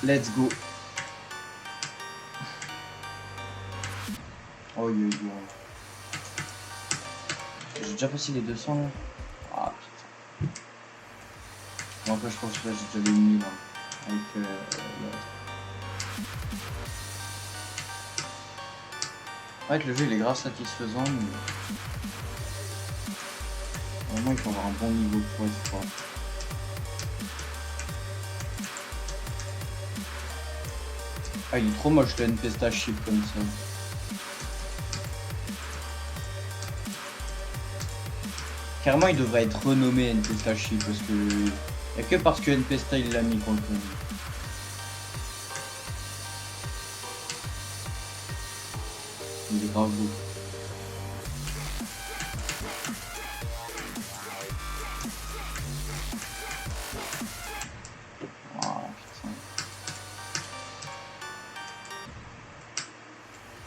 Let's go. Oh yo yo. J'ai déjà passé les 200 là. Ah putain. Bon après je pense que là j'ai déjà les 1000 là. Avec ouais, le jeu il est grave satisfaisant mais vraiment il faut avoir un bon niveau pour être fort. Ah il est trop moche le NPSTA chip comme ça. Carrément il devrait être renommé NPSTA chip parce que y'a que parce que NPSTA il l'a mis qu'on le connaît. Il est grave beau.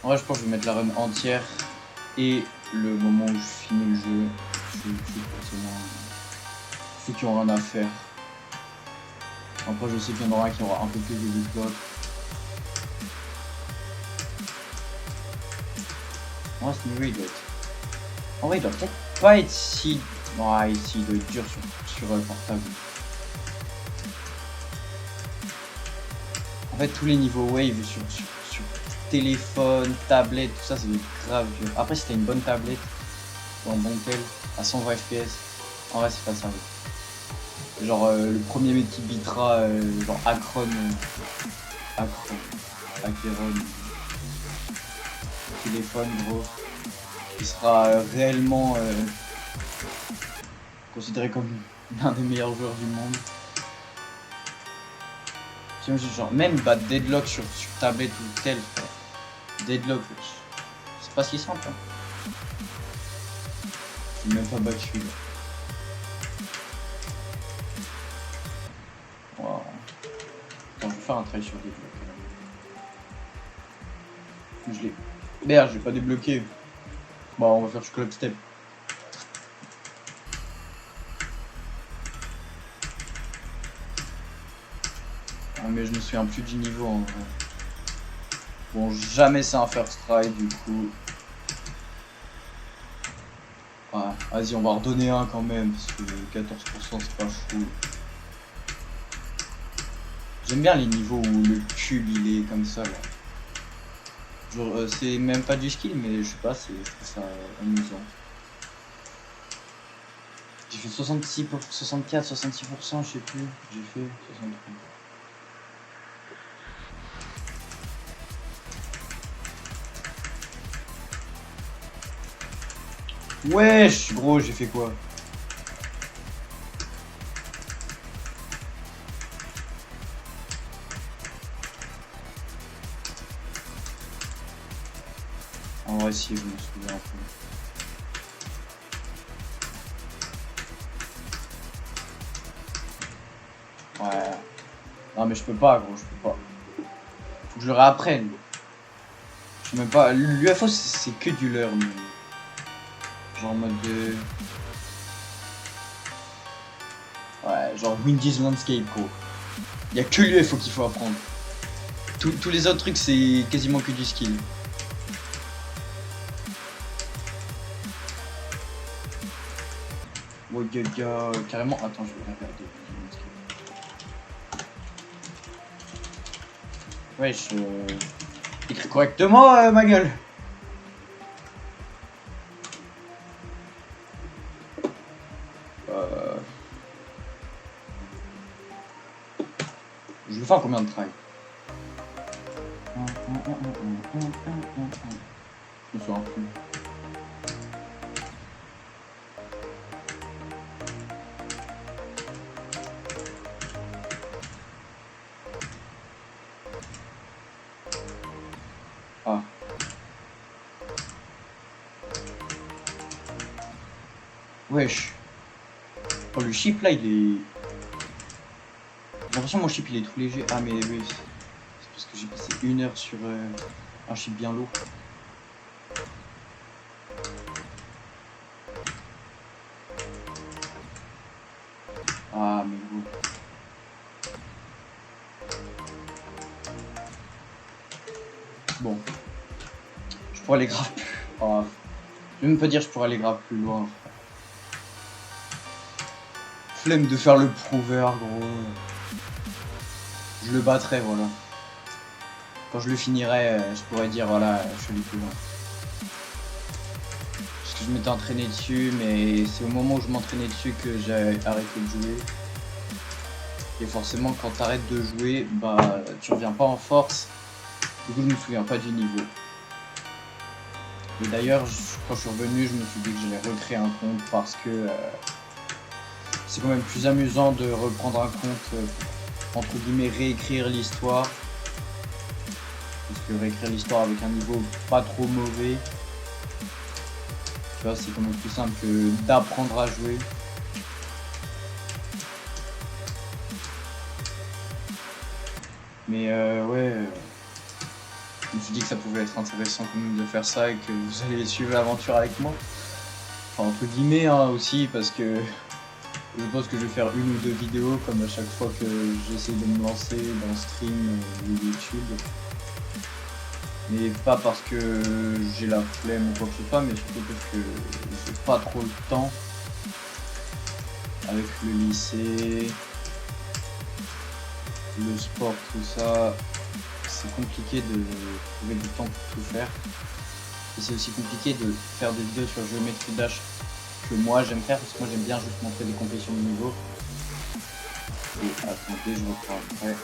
En vrai, je pense que je vais mettre la run entière et le moment où je finis le jeu, je suis forcément ceux qui ont rien à faire. Après, je sais qu'il y en aura qui aura un peu plus de vie que l'autre. En vrai, ce niveau, il doit être. En vrai, il doit peut-être pas être si. Ouais, ici, il doit être dur sur portable. En fait, tous les niveaux wave sur téléphone, tablette, tout ça, ça doit être grave dur. Après, si t'as une bonne tablette, ou un bon tel, à 120 fps, en vrai, c'est pas ça. Genre, le premier mec qui beatera, genre Acron, téléphone, gros, qui sera réellement considéré comme l'un des meilleurs joueurs du monde. Genre, même battre Deadlock sur tablette ou tel, frère. Deadlock, c'est pas si simple. Hein. Je suis même pas battu là. Wow. Attends, je vais faire un try sur Deadlock. Je l'ai. Merde, je l'ai pas débloqué. Bon, on va faire Club Step. Ah, mais je me souviens plus du niveau en vrai. Bon, jamais c'est un first try du coup. Ouais, vas-y, on va redonner un quand même, parce que 14% c'est pas fou. J'aime bien les niveaux où le cube il est comme ça là. Genre, c'est même pas du skill, mais je sais pas, je trouve ça amusant. J'ai fait 66 pour 64, 66%, je sais plus. J'ai fait 63. Wesh, gros, j'ai fait quoi? En vrai, si, je me souviens un peu. Ouais. Non, mais je peux pas, gros, je peux pas. Faut que je le réapprenne. Je sais même pas. L'UFO, c'est que du learn. Genre en mode de. Ouais, genre Windy's Landscape, gros. Y'a que l'UFO qu'il faut apprendre. Tous les autres trucs, c'est quasiment que du skill. Ouais, carrément. Attends, je vais regarder. Wesh, écris correctement, ma gueule. Je vais faire combien de try? Je me souviens plus. Ah. Wesh. Oh, le chip là, il est. J'ai l'impression que mon chip il est tout léger. Ah, mais oui, c'est parce que j'ai passé 1 heure sur un chip bien lourd. Ah, mais gros. pourrais aller grave plus... Oh, je vais même pas dire je pourrais aller grave plus loin. Flemme de faire le prouveur, gros. Je le battrai, voilà. Quand je le finirai, je pourrais dire, voilà, je suis allé plus loin. Parce que je m'étais entraîné dessus, mais c'est au moment où je m'entraînais dessus que j'ai arrêté de jouer. Et forcément, quand tu arrêtes de jouer, bah, tu reviens pas en force. Du coup, je me souviens pas du niveau. Et d'ailleurs, quand je suis revenu, je me suis dit que j'allais recréer un compte parce que c'est quand même plus amusant de reprendre un compte, entre guillemets, réécrire l'histoire. Parce que réécrire l'histoire avec un niveau pas trop mauvais, tu vois, c'est quand même plus simple que d'apprendre à jouer. Mais ouais, je me suis dit que ça pouvait être intéressant quand même de faire ça et que vous allez suivre l'aventure avec moi. Enfin, entre guillemets hein, aussi, parce que je pense que je vais faire une ou deux vidéos comme à chaque fois que j'essaie de me lancer dans stream ou YouTube. Mais pas parce que j'ai la flemme ou quoi que ce soit, mais surtout parce que j'ai pas trop le temps. Avec le lycée, le sport, tout ça, c'est compliqué de trouver du temps pour tout faire. Et c'est aussi compliqué de faire des vidéos sur Géométrie Dash que moi j'aime faire, parce que moi j'aime bien juste montrer des compétitions de niveau. Et attendez, je reprends après.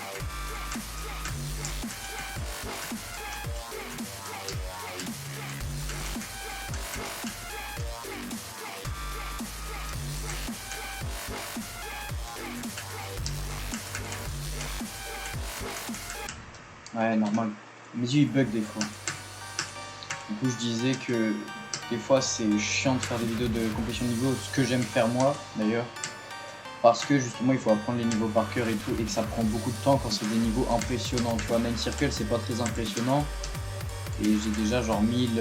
Ouais, normal. Mes yeux ils bug des fois. Du coup, je disais que des fois c'est chiant de faire des vidéos de compétition de niveau, ce que j'aime faire moi d'ailleurs. Parce que justement, il faut apprendre les niveaux par cœur et tout, et que ça prend beaucoup de temps quand c'est des niveaux impressionnants. Tu vois, Nine Circle, c'est pas très impressionnant. Et j'ai déjà genre 1000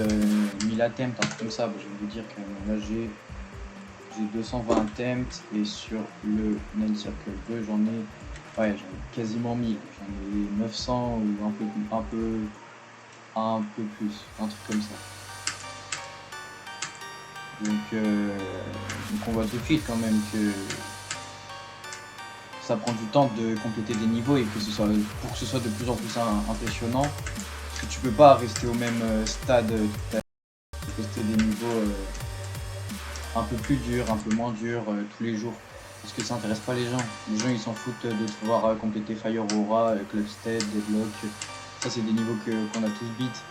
attempts, un truc comme ça. Bah, je vais vous dire que là j'ai 220 attempts, et sur le Nine Circle 2, j'en ai quasiment 1000. J'en ai 900 ou un peu plus, un truc comme ça. Donc on voit tout de suite quand même que ça prend du temps de compléter des niveaux et que ce soit, pour que ce soit de plus en plus impressionnant. Parce que tu peux pas rester au même stade toute ta vie, poster des niveaux un peu plus durs, un peu moins durs tous les jours. Parce que ça intéresse pas les gens. Les gens ils s'en foutent de pouvoir compléter Fire Aura, Clubstead, Deadlock. Ça c'est des niveaux qu'on a tous beat.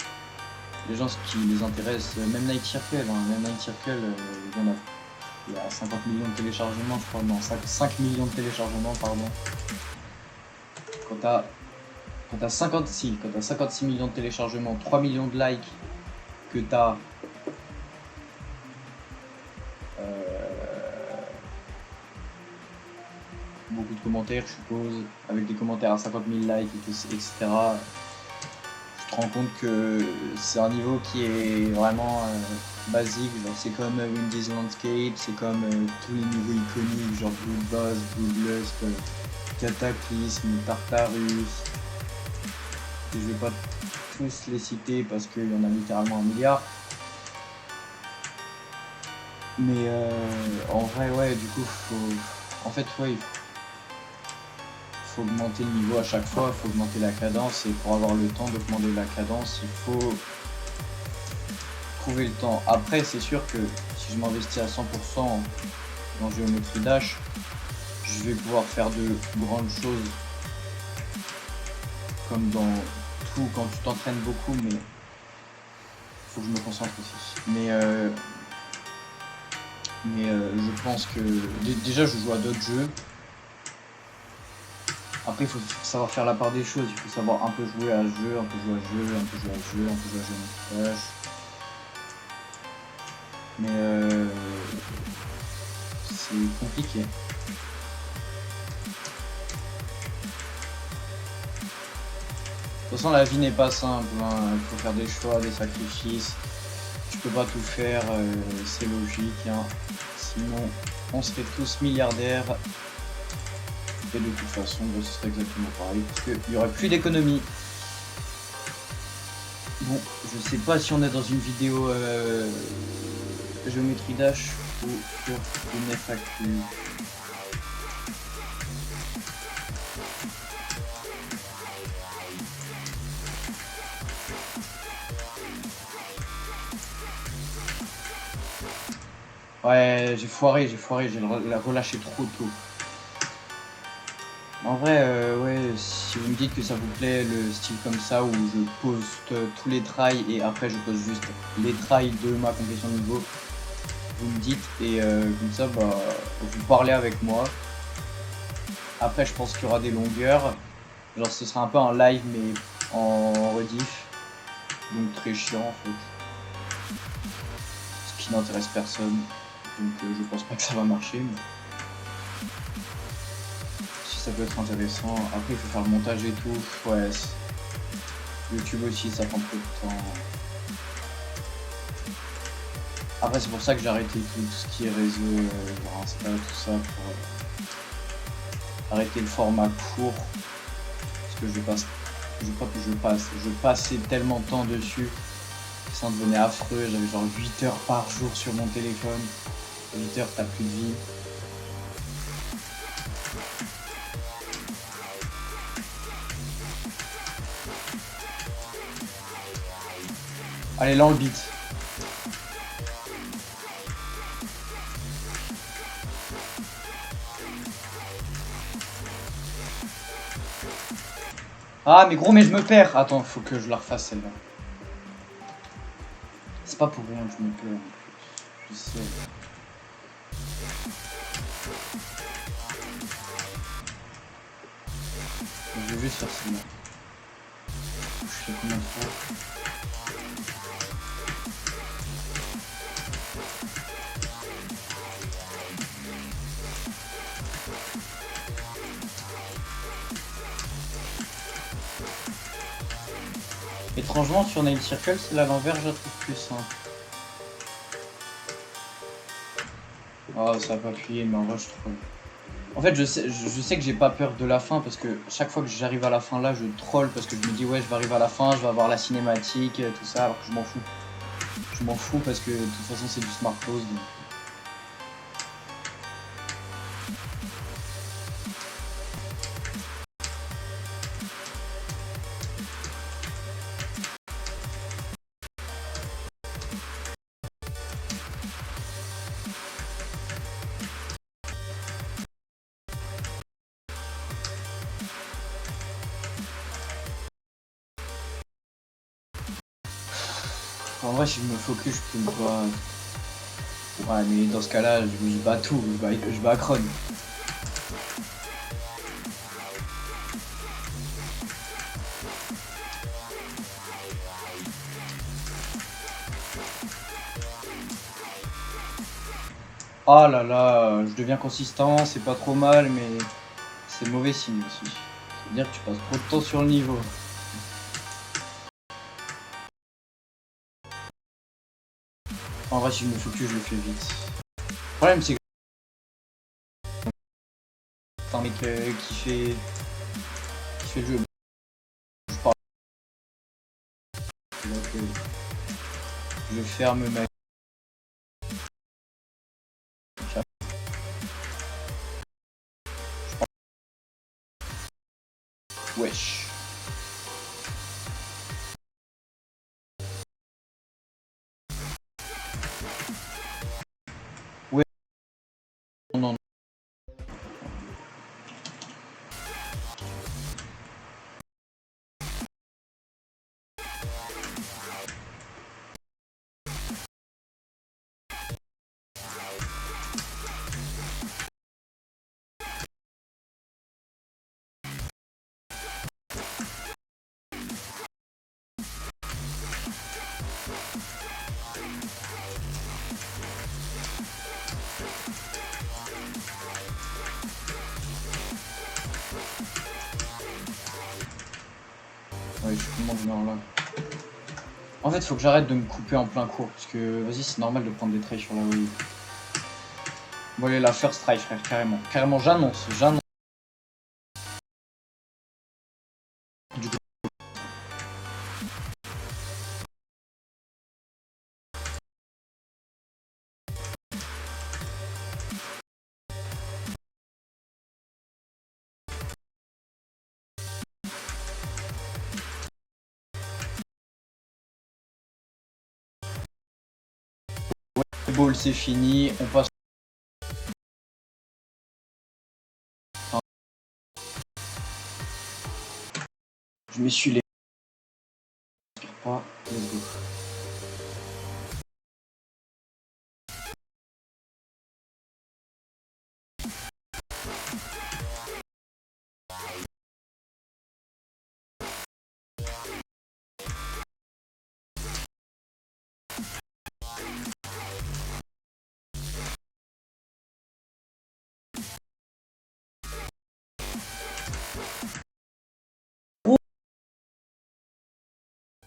Les gens ce qui les intéresse, même Night Circle, même Night Circle, il y a 50 millions de téléchargements, je crois, non, 5 millions de téléchargements, pardon. Quand t'as 56 millions de téléchargements, 3 millions de likes, que t'as beaucoup de commentaires, je suppose, avec des commentaires à 50 000 likes, etc. Tu te rends compte que c'est un niveau qui est vraiment basique, genre c'est comme Windy's Landscape, c'est comme tous les niveaux iconiques, genre Blue Boss, Blue Lust, Cataclysme, Tartarus. Et je vais pas tous les citer parce qu'il y en a littéralement un milliard. Mais en vrai, ouais, du coup, il faut augmenter le niveau à chaque fois, il faut augmenter la cadence, et pour avoir le temps d'augmenter la cadence, il faut trouver le temps. Après, c'est sûr que si je m'investis à 100% dans Géométrie Dash, je vais pouvoir faire de grandes choses, comme dans tout quand tu t'entraînes beaucoup, mais il faut que je me concentre aussi. Mais je pense que déjà je joue à d'autres jeux. Après, il faut savoir faire la part des choses. Il faut savoir un peu jouer à ce jeu, un peu jouer à ce jeu, un peu jouer à ce jeu, un peu jouer à Géométrie Dash. Mais c'est compliqué. De toute façon, la vie n'est pas simple. Il faut faire des choix, des sacrifices. Tu peux pas tout faire, c'est logique. Sinon, on serait tous milliardaires. Et de toute façon, ce serait exactement pareil, parce qu'il n'y aurait plus d'économie. Bon, je sais pas si on est dans une vidéo géométrie dash ou sur une FAQ. Ouais, j'ai foiré, j'ai relâché trop tôt. En vrai, ouais, si vous me dites que ça vous plaît, le style comme ça, où je poste tous les tries et après je poste juste les tries de ma complétion de niveau, vous me dites et comme ça, bah, vous parlez avec moi. Après, je pense qu'il y aura des longueurs. Genre, ce sera un peu un live, mais en rediff. Donc, très chiant en fait. Ce qui n'intéresse personne. Donc, je pense pas que ça va marcher. Mais si ça peut être intéressant. Après, il faut faire le montage et tout. Ouais. YouTube aussi, ça prend peu de temps. Après, c'est pour ça que j'ai arrêté tout ce qui est réseau, genre Insta, tout ça, pour arrêter le format court. Parce que je passais tellement de temps dessus que ça en devenait affreux. J'avais genre 8 heures par jour sur mon téléphone. 8 heures, t'as plus de vie. Allez, là on le beat. Ah mais gros, mais je me perds. Attends, faut que je la refasse celle-là. C'est pas pour rien que je me perds en plus. Je sais. Je vais juste faire celle-là. Je fais combien de fois? Étrangement, sur Nail Circle, c'est à l'envers, je la trouve plus simple. Oh, ça va pas appuyer, mais en vrai, je trouve. En fait, je sais que j'ai pas peur de la fin parce que chaque fois que j'arrive à la fin là, je troll parce que je me dis, ouais, je vais arriver à la fin, je vais avoir la cinématique, tout ça, alors que je m'en fous. Je m'en fous parce que de toute façon, c'est du smart pause. Donc... En vrai, si je me focus, je peux pas. Ouais, mais dans ce cas-là, je bats tout, je bats Kron. Ah là là, je deviens consistant, c'est pas trop mal, mais c'est mauvais signe aussi. C'est-à-dire que tu passes trop de temps sur le niveau. En vrai, si je me focus, je le fais vite. Le problème, c'est que c'est un mec qui fait le jeu. Je parle. Donc, je ferme ma. Wesh. Ouais. Non, non. Ouais, je suis comment venir là. En fait, faut que j'arrête de me couper en plein cours, parce que vas-y, c'est normal de prendre des traits sur la wave. Bon, allez, la first try, frère, carrément. Carrément, j'annonce. Du coup, Ball c'est fini, on passe. Je m'essuie les pas, let's go.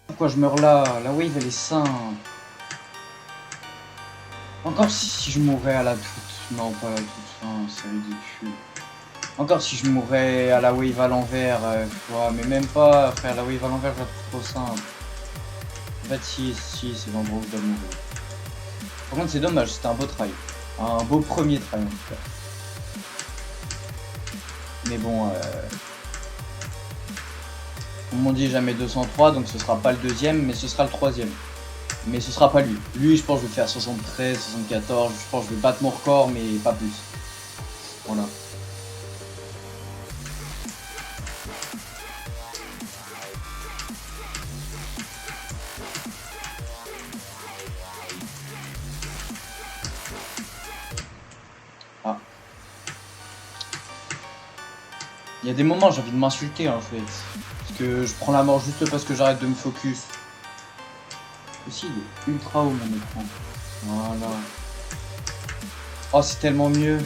Pourquoi je meurs là? La wave elle est simple. Encore si je mourrais à la toute... Non, pas à la toute fin, c'est ridicule. Encore si je mourrais à la wave à l'envers, ouais, mais même pas, frère, la wave à l'envers, je la trouve trop simple. En fait, si, c'est l'endroit où je dois mourir. Par contre, c'est dommage, c'était un beau try. Un beau premier try, en tout cas. Mais bon, comme on dit, jamais 203, donc ce sera pas le deuxième, mais ce sera le troisième. Mais ce sera pas lui. Lui, je pense que je vais faire 73, 74, je pense que je vais battre mon record, mais pas plus. Voilà. Ah. Il y a des moments, j'ai envie de m'insulter, en fait. Parce que je prends la mort juste parce que j'arrête de me focus. Aussi, il est ultra haut, mon écran. Voilà. Oh, c'est tellement mieux.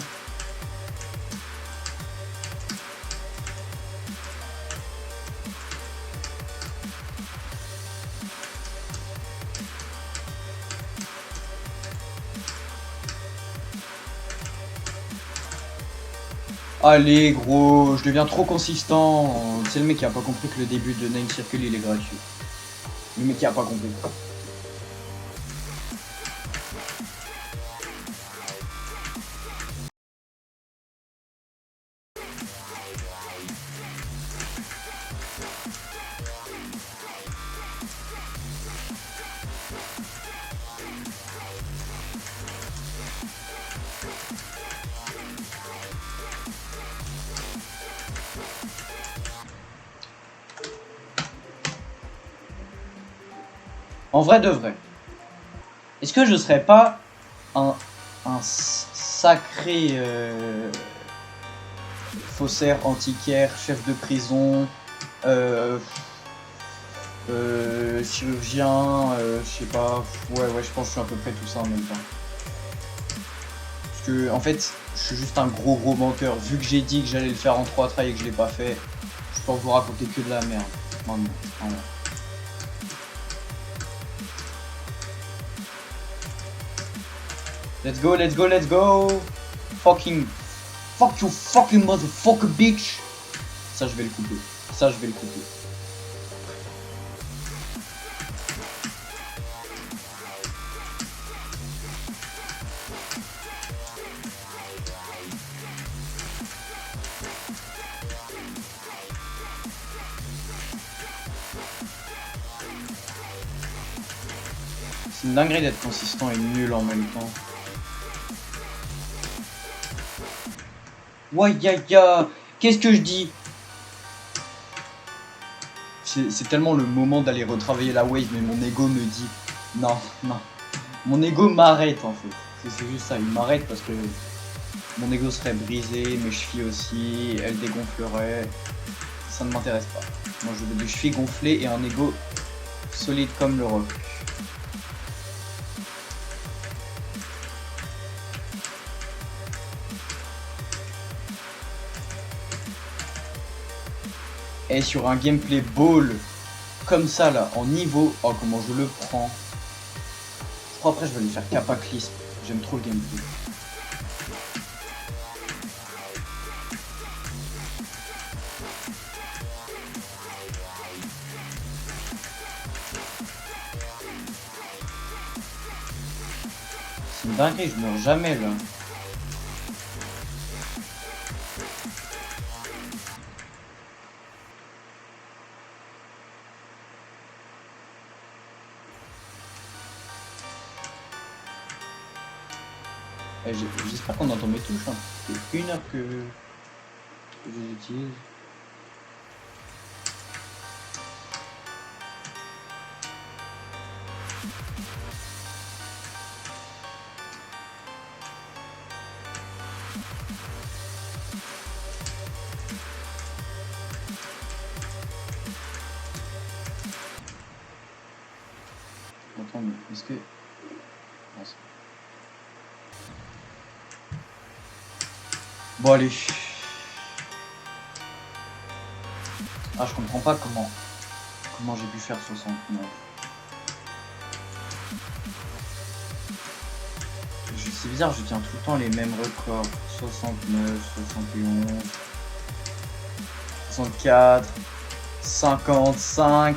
Allez, gros, je deviens trop consistant. C'est le mec qui a pas compris que le début de Nine Circle, il est gratuit. Le mec qui a pas compris. En vrai de vrai, est-ce que je serais pas un sacré faussaire, antiquaire, chef de prison, chirurgien, je sais pas, ouais, je pense que je suis à peu près tout ça en même temps. Parce que, en fait, je suis juste un gros menteur. Vu que j'ai dit que j'allais le faire en 3 tries et que je l'ai pas fait, je peux vous raconter que de la merde. Maintenant, voilà. Let's go, let's go, let's go! Fucking. Fuck you, fucking motherfucker, bitch! Ça, je vais le couper. Ça, je vais le couper. C'est une dinguerie d'être consistant et nul en même temps. Ouais, ya, qu'est-ce que je dis? C'est tellement le moment d'aller retravailler la wave, mais mon ego me dit non. Mon ego m'arrête en fait. C'est juste ça, il m'arrête parce que mon ego serait brisé, mes chevilles aussi, elles dégonfleraient. Ça ne m'intéresse pas. Moi je veux des chevilles gonflées et un ego solide comme le roc. Et sur un gameplay ball comme ça là, en niveau, oh comment je le prends. Je crois après je vais lui faire Kappa Clisp. J'aime trop le gameplay. C'est une dinguerie, je meurs jamais là. J'espère qu'on entend mes touches. Hein. Ça fait 1 heure que je les utilise. Attends, mais est-ce que... Non, bon allez. Ah, je comprends pas comment j'ai pu faire 69. C'est bizarre, je tiens tout le temps les mêmes records. 69, 71, 64, 55.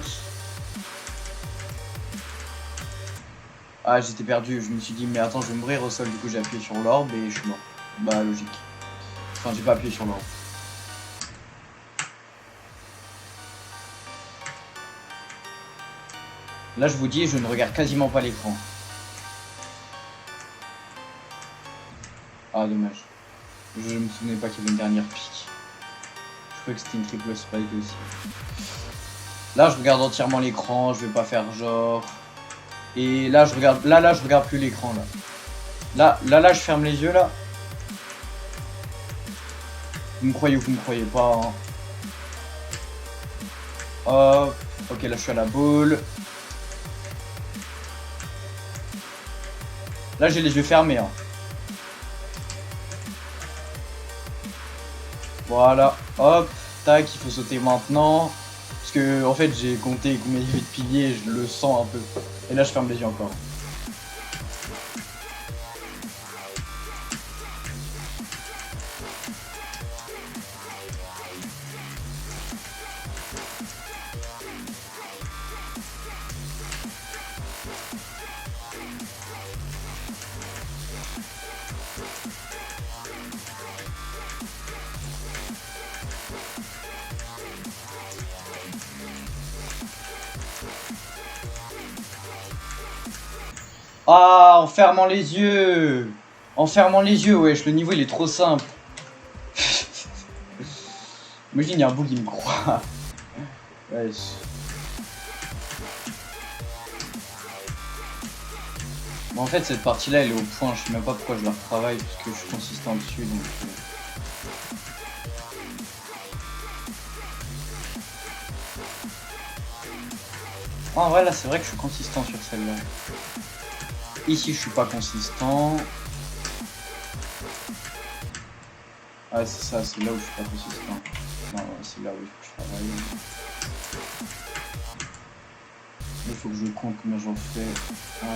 Ah, j'étais perdu, je me suis dit mais attends, je vais mourir au sol, du coup j'ai appuyé sur l'orbe et je suis mort. Bah logique. Enfin, j'ai pas appuyé sur l'orbe. Là, je vous dis, je ne regarde quasiment pas l'écran. Ah, dommage. Je me souvenais pas qu'il y avait une dernière pique. Je croyais que c'était une triple spike aussi. Là, je regarde entièrement l'écran, je vais pas faire genre. Et là, je regarde. Là, je regarde plus l'écran là. Là, je ferme les yeux là. Vous me croyez ou vous me croyez pas. Hein. Hop. Ok, là, je suis à la boule. Là, j'ai les yeux fermés. Hein. Voilà. Hop. Tac, il faut sauter maintenant. Parce que, en fait, j'ai compté combien il y avait de piliers et je le sens un peu. Et là, je ferme les yeux encore. Ah, en fermant les yeux. En fermant les yeux, wesh, le niveau il est trop simple. Imagine, il y a un bout qui me croit. Wesh. Bon, en fait, cette partie-là, elle est au point. Je sais même pas pourquoi je la retravaille, parce que je suis consistant dessus, donc... En vrai, là, c'est vrai que je suis consistant sur celle-là. Ici, je suis pas consistant. Ah, c'est ça, c'est là où je suis pas consistant. Non, c'est là où il faut que je travaille. Il faut que je compte combien j'en fais. 1,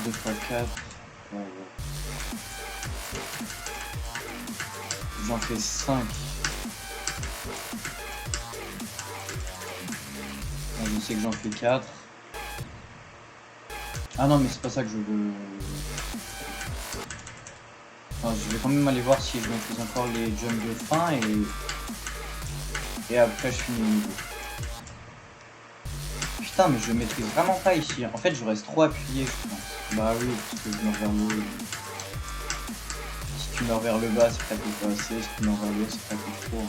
2, 3, 4. Ouais. J'en fais 5. Je sais que j'en fais 4. Ah non, mais c'est pas ça que je veux. Enfin, je vais quand même aller voir si je maîtrise encore les jumps de fin et après je finis le niveau. Putain, mais je maîtrise vraiment pas ici. En fait, je reste trop appuyé, je pense. Bah oui, parce que je meurs vers le haut. Si tu meurs vers le bas, c'est que t'as pas assez. Si tu meurs vers le haut, c'est que t'as trop.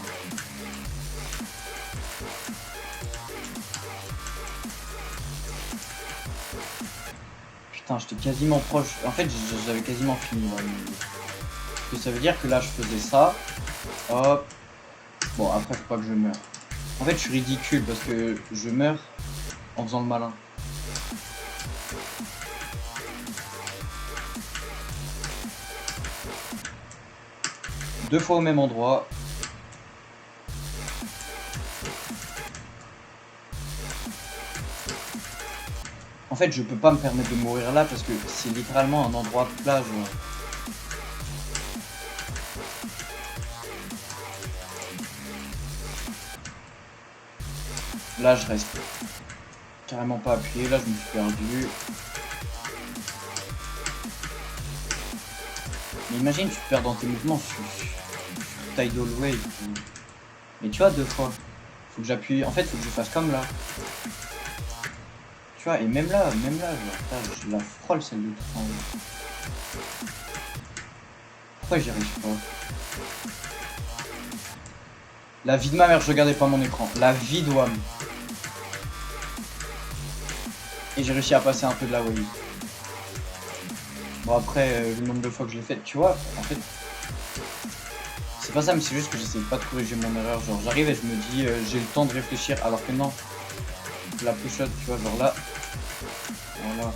Putain, j'étais quasiment proche. En fait, j'avais quasiment fini là. Parce que ça veut dire que là, je faisais ça. Hop. Bon, après, faut pas que je meure. En fait, je suis ridicule parce que je meurs en faisant le malin. Deux fois au même endroit. En fait, je peux pas me permettre de mourir là parce que c'est littéralement un endroit plat, genre. Là, je reste carrément pas appuyé. Là, je me suis perdu. Mais imagine, tu te perds dans tes mouvements sur Tidal Wave. Mais tu vois, 2 fois. Faut que j'appuie. En fait, faut que je fasse comme là. Tu vois, et même là, genre, je la frôle celle de 3. Pourquoi j'y arrive pas? La vie de ma mère, je regardais pas mon écran. La vie de WAM. Et j'ai réussi à passer un peu de la wave. Bon après, le nombre de fois que je l'ai fait, tu vois, en fait... C'est pas ça, mais c'est juste que j'essaie pas de corriger mon erreur. Genre j'arrive et je me dis, j'ai le temps de réfléchir, alors que non. La push-shot, tu vois, genre là. Voilà.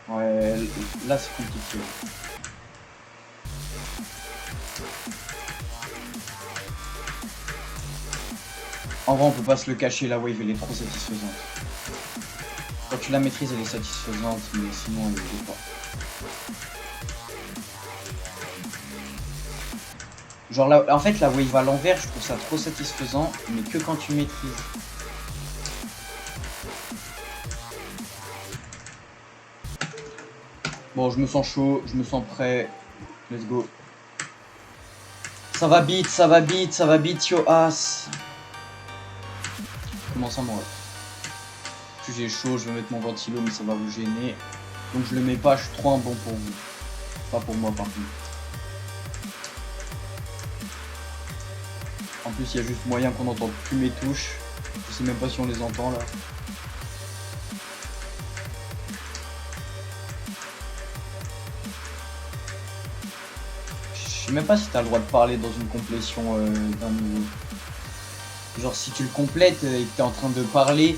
Ouais, là c'est compliqué. En vrai, on peut pas se le cacher, la wave elle est trop satisfaisante. Quand tu la maîtrises, elle est satisfaisante, mais sinon elle est pas. Genre là, en fait, la wave à l'envers, je trouve ça trop satisfaisant, mais que quand tu maîtrises. Bon, je me sens chaud, je me sens prêt. Let's go. Ça va beat, ça va beat, ça va beat yo ass. Comment ça, moi? Plus j'ai chaud, je vais mettre mon ventilo, mais ça va vous gêner. Donc je le mets pas, je suis trop un bon pour vous. Pas pour moi, par contre. En plus, il y a juste moyen qu'on n'entende plus mes touches. Je sais même pas si on les entend là. Je sais même pas si t'as le droit de parler dans une complétion d'un niveau. Genre si tu le complètes et que t'es en train de parler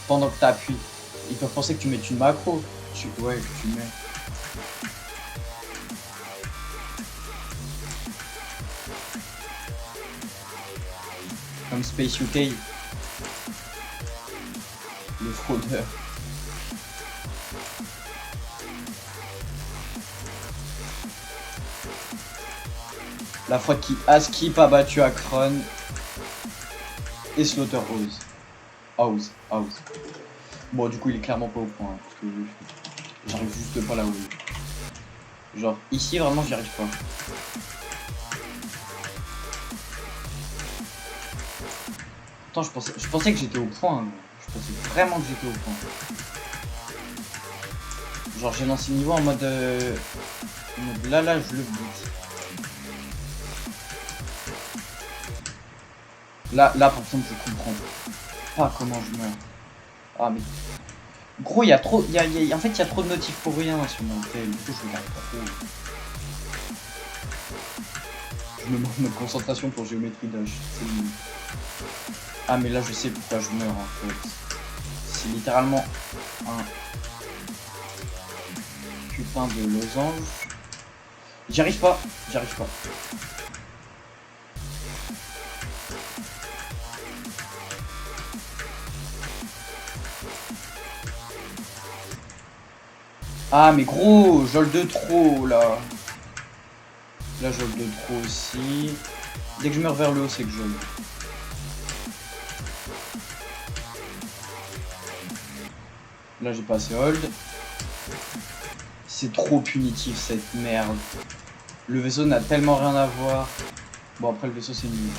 pendant que t'appuies, ils peuvent penser que tu mets une macro. Ouais, que tu mets. Comme Space UK. Le fraudeur. La fois qui Askip a battu Akron et Slaughterhouse. House. Bon, du coup, il est clairement pas au point. Hein, parce que j'arrive juste pas là où il est. Genre, ici, vraiment, j'y arrive pas. Attends, je pensais que j'étais au point. Hein. Je pensais vraiment que j'étais au point. Genre, j'ai lancé le niveau en mode là, je le bute. Là, par exemple, je comprends pas comment je meurs. Ah, mais... Gros, il y a trop... En fait, il y a trop de notifs pour rien sur mon tel. Du coup, je regarde trop. Je me manque de concentration pour géométrie dash. Ah, mais là, je sais pourquoi je meurs, en fait. C'est littéralement un putain de losange. J'y arrive pas. Ah mais gros, jol de trop là. Là jol de trop aussi. Dès que je meurs vers le haut, c'est que jol. Là j'ai pas assez hold. C'est trop punitif cette merde. Le vaisseau n'a tellement rien à voir. Bon après le vaisseau c'est nul.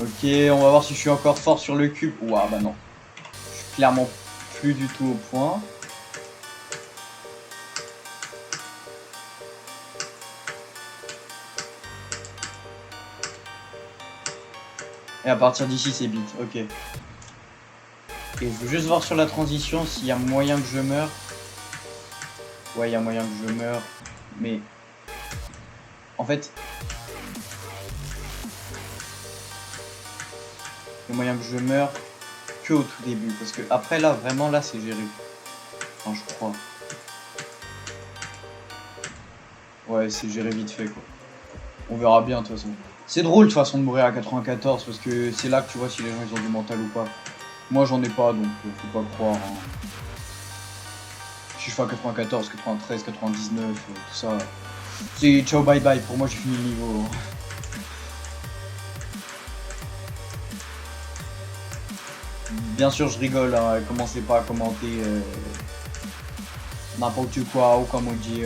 Ok, on va voir si je suis encore fort sur le cube. Ouah, bah non. Je suis clairement plus du tout au point. Et à partir d'ici, c'est beat. Ok. Et je veux juste voir sur la transition s'il y a moyen que je meure. Ouais, il y a moyen que je meure. Mais... En fait... Il y a moyen que je meure que au tout début. Parce que après là, vraiment là, c'est géré. Enfin, je crois. Ouais, c'est géré vite fait quoi. On verra bien de toute façon. C'est drôle de toute façon de mourir à 94 parce que c'est là que tu vois si les gens ils ont du mental ou pas. Moi j'en ai pas donc faut pas croire. Hein. Si je fais à 94, 93, 99, tout ça. C'est ciao bye bye, pour moi j'ai fini le niveau. Bien sûr je rigole, hein. Commencez pas à commenter n'importe quoi, ou comme on dit.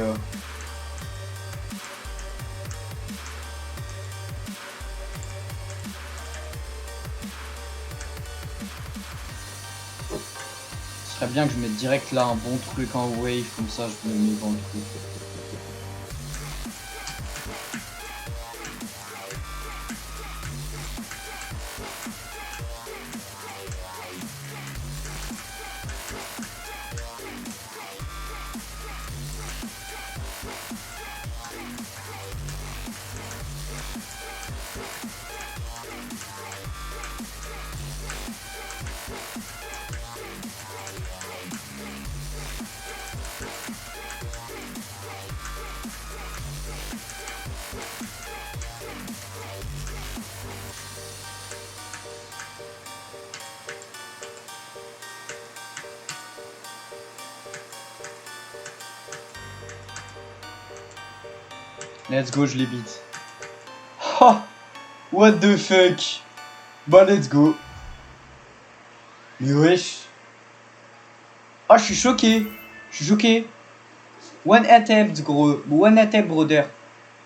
Ce serait bien que je mette direct là un bon truc en wave, comme ça je me mets dans le truc. Let's go, je les beat. Ha! What the fuck? Bah, let's go. Mais wesh. Ah, je suis choqué. Je suis choqué. One attempt, gros. One attempt, brother.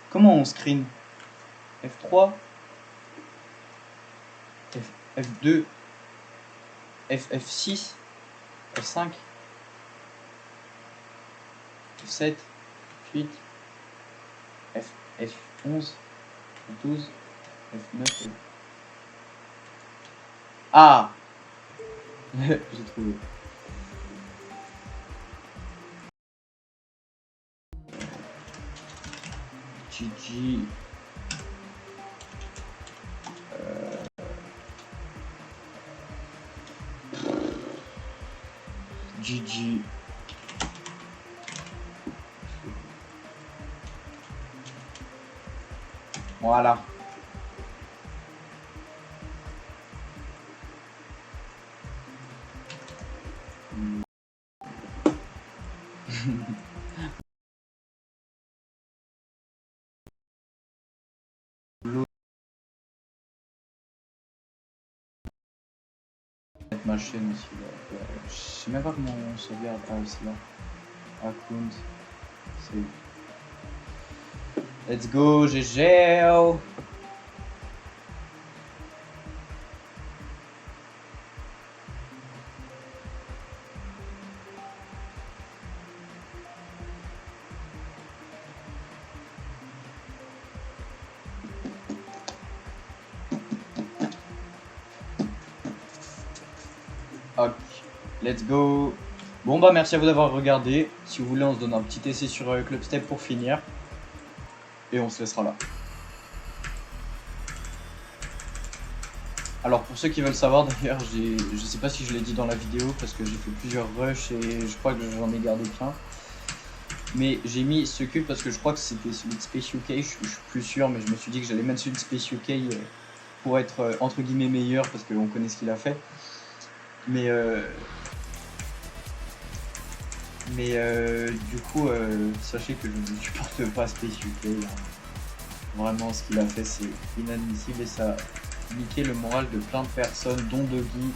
Comment on screen? F3. F2. F6. F5. F7. F8. F11, F12, F9. Ah! J'ai trouvé. GG. GG. Voilà. Ma chaîne aussi là. Je sais même pas comment on sauvegarde. Ah, c'est là. Account. C'est. Let's go, GG. Ok, let's go. Bon bah merci à vous d'avoir regardé. Si vous voulez on se donne un petit essai sur Clubstep pour finir. Et on se laissera là. Alors pour ceux qui veulent savoir d'ailleurs, je sais pas si je l'ai dit dans la vidéo parce que j'ai fait plusieurs rushs et je crois que j'en ai gardé plein. Mais j'ai mis ce cube parce que je crois que c'était celui de Space UK, je suis plus sûr, mais je me suis dit que j'allais mettre celui de Space UK pour être entre guillemets meilleur parce qu'on connaît ce qu'il a fait. Mais du coup, sachez que je ne supporte pas Space UK. Hein. Vraiment, ce qu'il a fait, c'est inadmissible et ça a niqué le moral de plein de personnes, dont Doggy,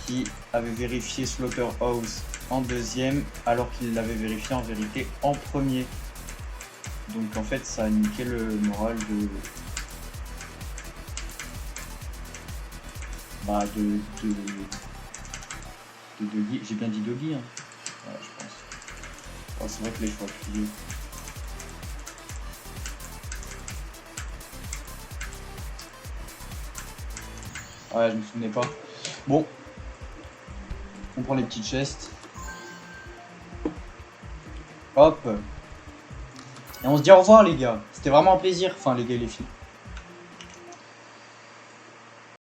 qui avait vérifié Slaughterhouse en deuxième, alors qu'il l'avait vérifié en vérité en premier. Donc en fait, ça a niqué le moral de Doggy. J'ai bien dit Doggy, hein. Ouais, je pense. Oh, c'est vrai que les choix pliés. Ouais, je me souvenais pas. Bon. On prend les petites chests. Hop. Et on se dit au revoir les gars. C'était vraiment un plaisir. Enfin les gars et les filles.